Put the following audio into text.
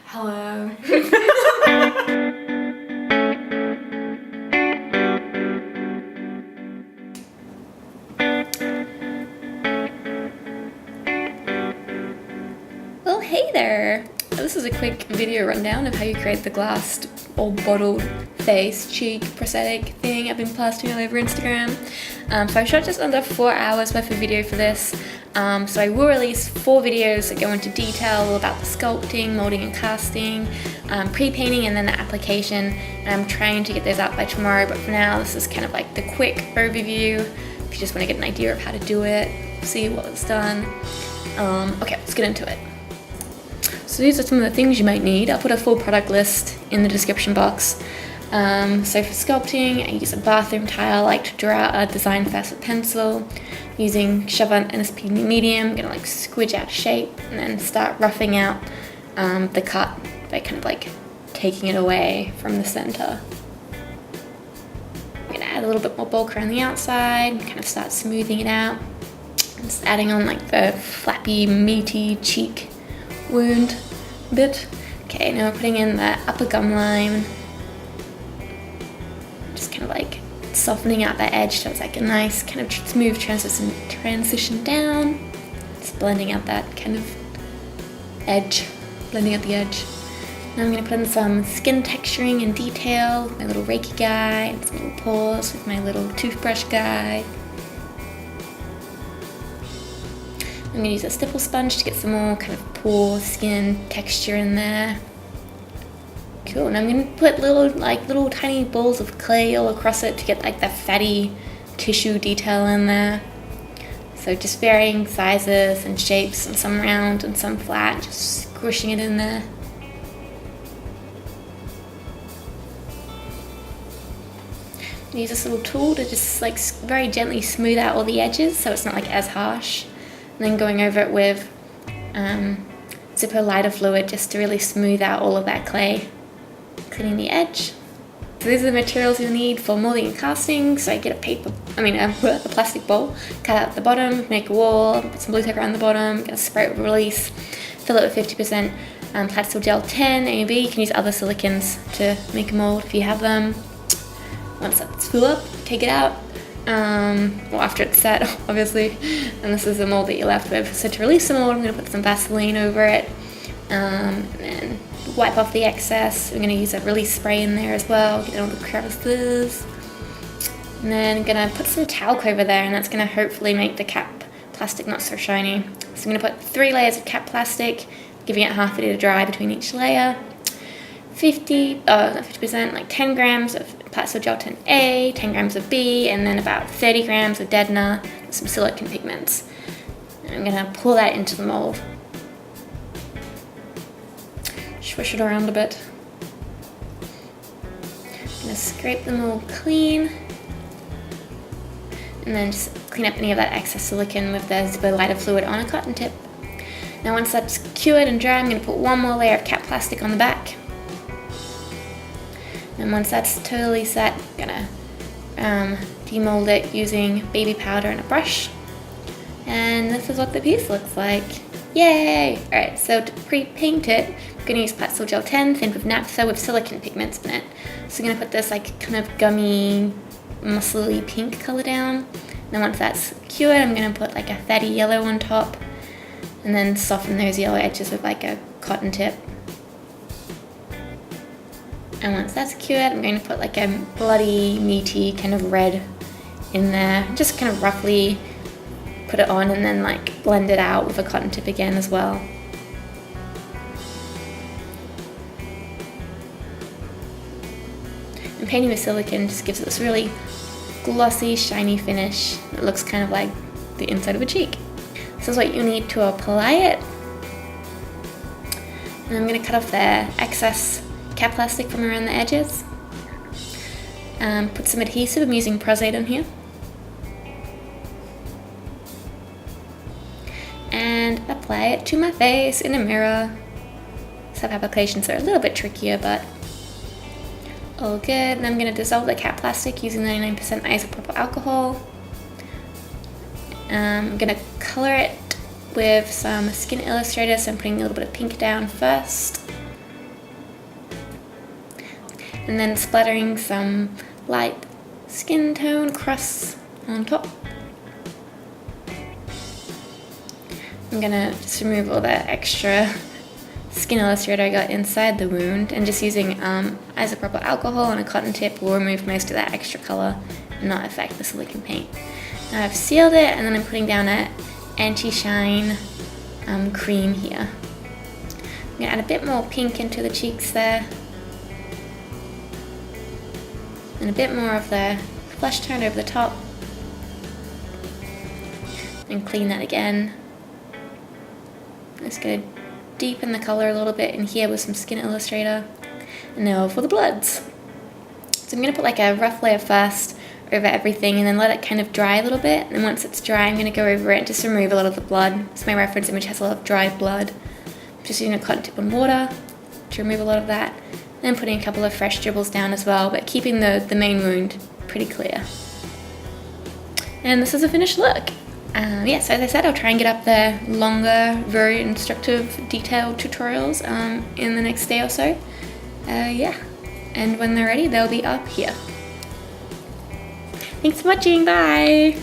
Hello. Well, hey there! This is a quick video rundown of how you create the glassed or bottled face, cheek, prosthetic thing I've been plastering all over Instagram. So I shot just under 4 hours worth of video for this. So I will release 4 videos that go into detail about the sculpting, molding and casting, pre-painting and then the application. And I'm trying to get those out by tomorrow, but for now this is kind of like the quick overview. If you just want to get an idea of how to do it, see what was done. Okay, let's get into it. So these are some of the things you might need. I'll put a full product list in the description box. So for sculpting, I use a bathroom tile. I like to draw out a design facet pencil using Chevron NSP medium. I'm gonna like squidge out shape and then start roughing out the cut by kind of like taking it away from the center. I'm gonna add a little bit more bulk around the outside, kind of start smoothing it out. Just adding on like the flappy, meaty cheek wound bit. Okay, now we're putting in the upper gum line. Just kind of like softening out that edge so it's like a nice kind of smooth transition down. Just blending out that kind of edge, blending out the edge. Now I'm going to put in some skin texturing and detail, my little Reiki guy, and some little paws with my little toothbrush guy. I'm going to use a stipple sponge to get some more kind of pore skin texture in there. Cool, and I'm going to put little tiny balls of clay all across it to get like that fatty tissue detail in there. So just varying sizes and shapes, and some round and some flat, just squishing it in there. Use this little tool to just like very gently smooth out all the edges so it's not like as harsh. And then going over it with Zippo lighter fluid just to really smooth out all of that clay, cleaning the edge. So these are the materials you'll need for molding and casting. So I get a plastic bowl, cut out the bottom, make a wall, put some blue tape around the bottom, get a spray with release, fill it with 50% Plastil Gel 10 A and B. You can use other silicons to make a mold if you have them. Once that's full up, take it out. Well, after it's set, obviously, and this is the mold that you're left with. So to release the mold, I'm going to put some Vaseline over it, and then wipe off the excess. I'm going to use a release spray in there as well, get all the crevices, and then I'm going to put some talc over there, and that's going to hopefully make the cap plastic not so shiny. So I'm going to put 3 layers of cap plastic, giving it half a day to dry between each layer. 50%, like 10 grams of Plastil Gel 10A, 10 grams of B, and then about 30 grams of Dedna, and some silicone pigments. And I'm gonna pour that into the mold. Swish it around a bit. I'm gonna scrape the mold clean, and then just clean up any of that excess silicone with the Zippo lighter fluid on a cotton tip. Now once that's cured and dry, I'm gonna put 1 more layer of cap plastic on the back. And once that's totally set, I'm gonna demold it using baby powder and a brush. And this is what the piece looks like. Yay! Alright, so to pre-paint it, I'm gonna use Plastil Gel 10 thinned with naphtha with silicone pigments in it. So I'm gonna put this like kind of gummy, muscly pink color down. And then once that's cured, I'm gonna put like a fatty yellow on top, and then soften those yellow edges with like a cotton tip. And once that's cured, I'm going to put like a bloody, meaty kind of red in there. Just kind of roughly put it on and then like blend it out with a cotton tip again as well. And painting with silicone just gives it this really glossy, shiny finish. It looks kind of like the inside of a cheek. This is what you need to apply it. And I'm going to cut off the excess cap plastic from around the edges. Put some adhesive. I'm using Pros-Aide on here. And apply it to my face in a mirror. Some applications are a little bit trickier, but all good. And I'm going to dissolve the cap plastic using 99% isopropyl alcohol. I'm going to color it with some Skin Illustrator, so I'm putting a little bit of pink down first. And then splattering some light skin tone crust on top. I'm gonna just remove all that extra Skin Illustrator I got inside the wound, and just using isopropyl alcohol and a cotton tip will remove most of that extra color and not affect the silicone paint. Now I've sealed it, and then I'm putting down an anti-shine cream here. I'm gonna add a bit more pink into the cheeks there, and a bit more of the flesh tone over the top, and clean that again. Just gonna deepen the color a little bit in here with some Skin Illustrator. And now for the bloods. So I'm gonna put like a rough layer first over everything, and then let it kind of dry a little bit. And once it's dry, I'm gonna go over it and just remove a lot of the blood. So my reference image has a lot of dried blood. Just using a cotton tip on water to remove a lot of that. And then putting a couple of fresh dribbles down as well, but keeping the main wound pretty clear. And this is a finished look. Yeah, so as I said, I'll try and get up the longer, very instructive, detailed tutorials in the next day or so. Yeah, and when they're ready, they'll be up here. Thanks for watching, bye!